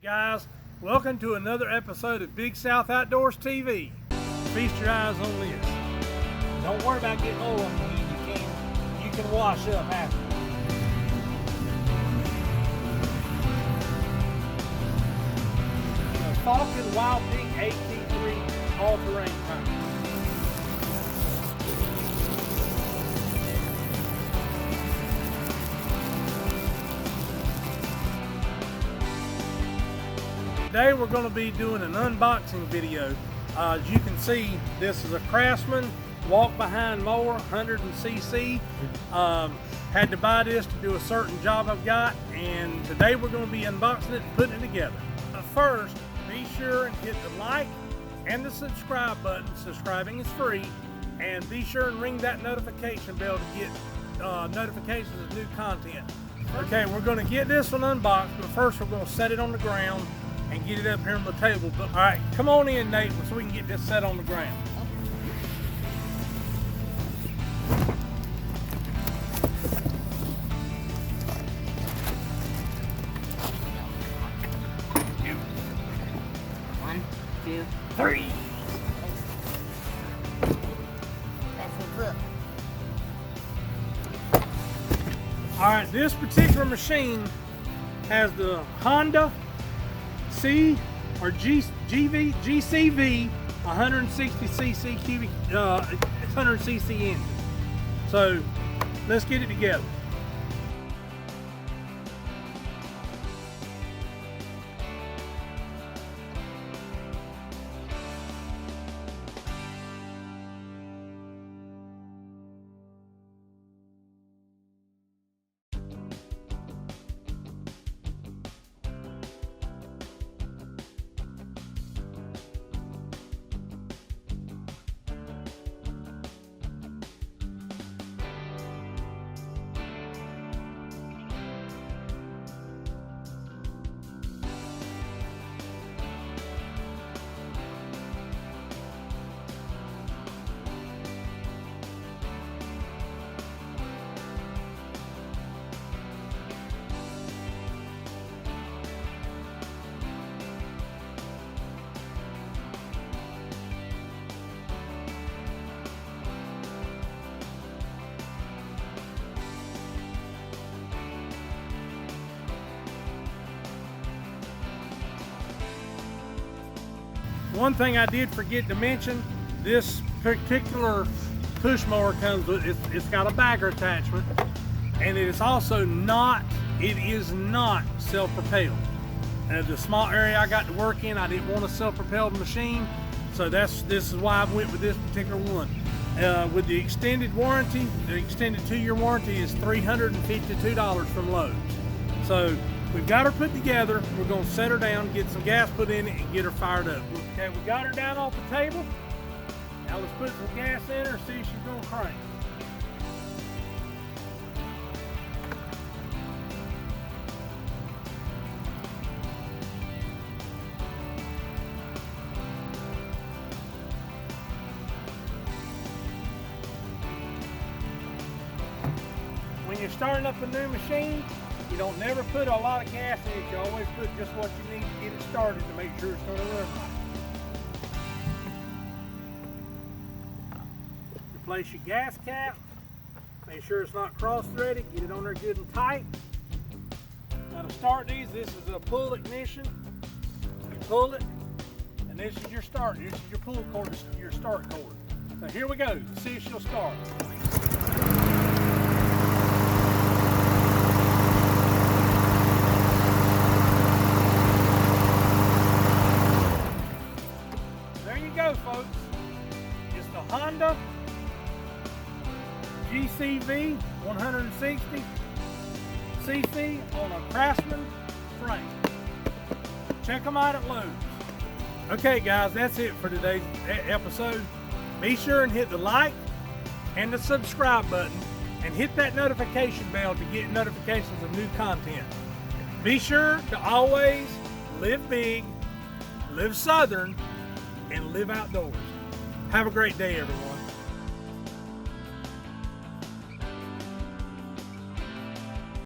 Guys, welcome to another episode of Big South Outdoors TV. Feast your eyes on this. Don't worry about getting oil on the hand. You can wash up after. The Falcon Wild Pig AT3 all-terrain pump. Today we're going to be doing an unboxing video. As you can see, this is a Craftsman walk-behind mower, 100cc. Had to buy this to do a certain job I've got, and today we're going to be unboxing it and putting it together. But first, be sure and hit the like and the subscribe button. Subscribing is free, and be sure and ring that notification bell to get notifications of new content. Okay, we're going to get this one unboxed, but first we're going to set it on the ground and get it up here on the table. But all right, come on in, Nate, so we can get this set on the ground. One, two, three. That's what's up. All right, this particular machine has the Honda GCV 160cc cubic 100cc engine. So let's get it together. One thing I did forget to mention, this particular push mower comes with, it's got a bagger attachment, and it is also not, it is not self-propelled. And the small area I got to work in, I didn't want a self-propelled machine, so this is why I went with this particular one. With the extended warranty, the extended 2-year warranty is $352 from Lowe. So we've got her put together. We're going to set her down, get some gas put in it, and get her fired up. Okay, we got her down off the table. Now let's put some gas in her and see if she's going to crank. When you're starting up a new machine, you don't never put a lot of gas in it. You always put just what you need to get it started to make sure it's going to run right. Replace your gas cap. Make sure it's not cross-threaded. Get it on there good and tight. Now to start these, this is a pull ignition. You pull it, and this is your start. This is your pull cord, your start cord. So here we go. Let's see if she'll start. Folks, it's the Honda GCV 160cc on a Craftsman frame. Check them out at Lowe's. Okay guys, that's it for today's episode. Be sure and hit the like and the subscribe button and hit that notification bell to get notifications of new content. Be sure to always live big, live southern, and live outdoors. Have a great day, everyone.